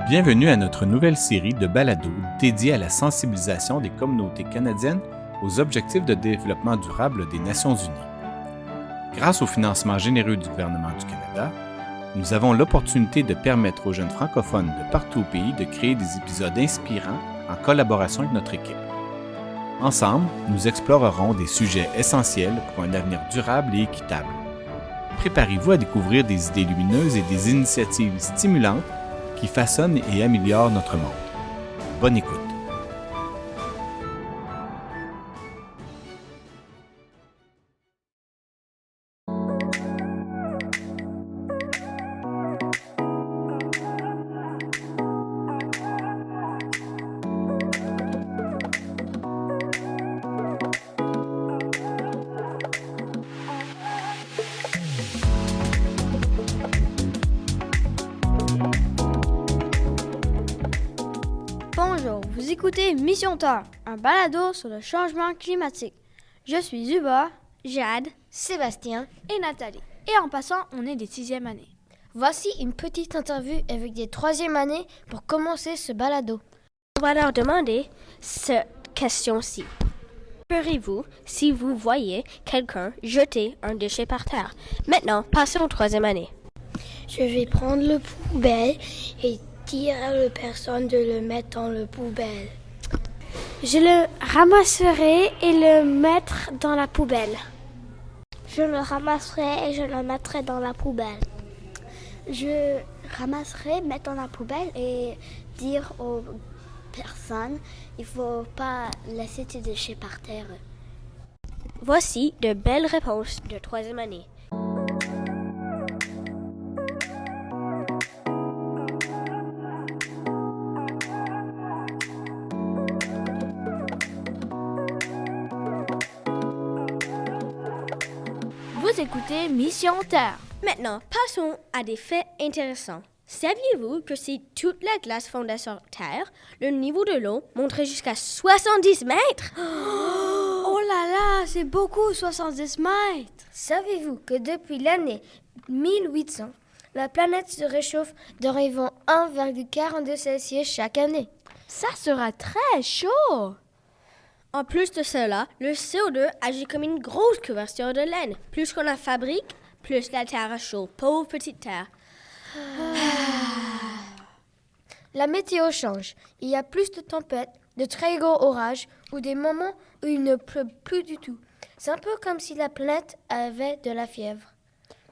Bienvenue à notre nouvelle série de balados dédiée à la sensibilisation des communautés canadiennes aux objectifs de développement durable des Nations unies. Grâce au financement généreux du gouvernement du Canada, nous avons l'opportunité de permettre aux jeunes francophones de partout au pays de créer des épisodes inspirants en collaboration avec notre équipe. Ensemble, nous explorerons des sujets essentiels pour un avenir durable et équitable. Préparez-vous à découvrir des idées lumineuses et des initiatives stimulantes qui façonnent et améliorent notre monde. Bonne écoute! Bonjour, vous écoutez Mission Terre, un balado sur le changement climatique. Je suis Zuba, Jade, Sébastien et Nathalie. Et en passant, on est des 6e années. Voici une petite interview avec des 3e années pour commencer ce balado. On va leur demander cette question-ci. Ferez-vous si vous voyez quelqu'un jeter un déchet par terre? Maintenant, passons aux 3e année. Je vais prendre le poubelle et dire à la personne de le mettre dans le poubelle. Je le ramasserai et le mettre dans la poubelle. Je le ramasserai et je le mettrai dans la poubelle. Je ramasserai, mettre dans la poubelle et dire aux personnes, il faut pas laisser tes déchets par terre. Voici de belles réponses de 3e année. Vous écoutez Mission Terre. Maintenant, passons à des faits intéressants. Saviez-vous que si toute la glace fondait sur Terre, le niveau de l'eau monterait jusqu'à 70 mètres? Oh là là, c'est beaucoup, 70 mètres. Savez-vous que depuis l'année 1800, la planète se réchauffe d'environ 1,42 Celsius chaque année? Ça sera très chaud. En plus de cela, le CO2 agit comme une grosse couverture de laine. Plus qu'on la fabrique, plus la Terre est chaude. Pauvre petite Terre. La météo change. Il y a plus de tempêtes, de très gros orages ou des moments où il ne pleut plus du tout. C'est un peu comme si la planète avait de la fièvre.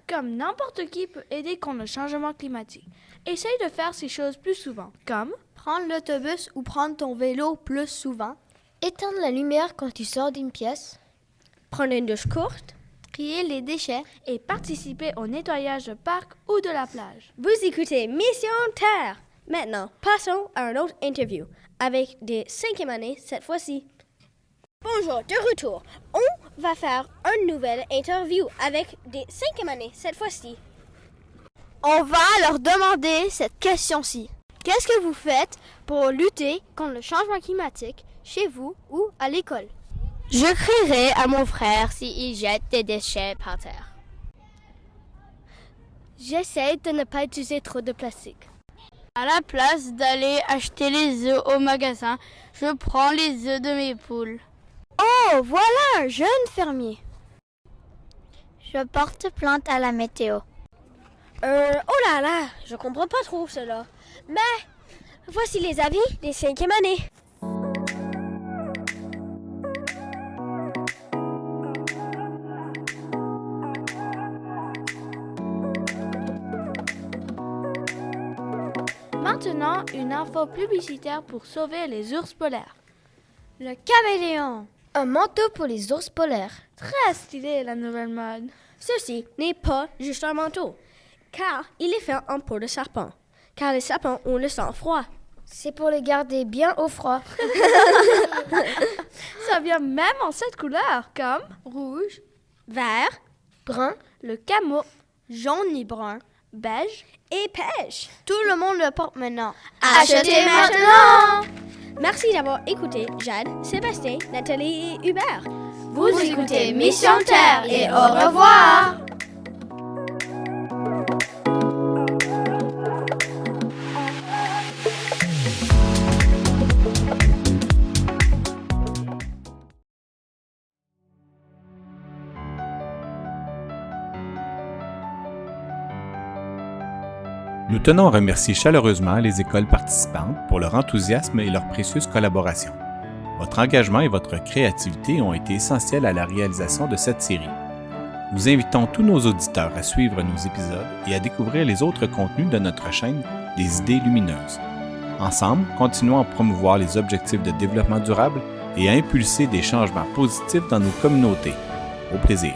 Comme n'importe qui peut aider contre le changement climatique. Essaye de faire ces choses plus souvent, comme prendre l'autobus ou prendre ton vélo plus souvent. Éteindre la lumière quand tu sors d'une pièce. Prendre une douche courte. Trier les déchets et participer au nettoyage de parcs ou de la plage. Vous écoutez Mission Terre. Maintenant, passons à une autre interview avec des 5e années cette fois-ci. Bonjour, de retour. On va faire une nouvelle interview avec des 5e années cette fois-ci. On va leur demander cette question-ci. Qu'est-ce que vous faites pour lutter contre le changement climatique chez vous ou à l'école? Je crierai à mon frère s'il jette des déchets par terre. J'essaie de ne pas utiliser trop de plastique. À la place d'aller acheter les œufs au magasin, je prends les œufs de mes poules. Oh, voilà un jeune fermier. Je porte plainte à la météo. Oh là là, je comprends pas trop cela. Mais voici les avis des 5e années. Maintenant, une info publicitaire pour sauver les ours polaires. Le caméléon. Un manteau pour les ours polaires. Très stylé, la nouvelle mode. Ceci n'est pas juste un manteau, car il est fait en peau de serpent, car les serpents ont le sang froid. C'est pour les garder bien au froid. Ça vient même en 7 couleurs, comme rouge, Vert, Brun, le camo, jaune et brun, beige et pêche. Tout le monde le porte maintenant. Achetez maintenant! Merci d'avoir écouté Jade, Sébastien, Nathalie et Hubert. Vous écoutez Mission Terre et au revoir! Nous tenons à remercier chaleureusement les écoles participantes pour leur enthousiasme et leur précieuse collaboration. Votre engagement et votre créativité ont été essentiels à la réalisation de cette série. Nous invitons tous nos auditeurs à suivre nos épisodes et à découvrir les autres contenus de notre chaîne des idées lumineuses. Ensemble, continuons à promouvoir les objectifs de développement durable et à impulser des changements positifs dans nos communautés. Au plaisir!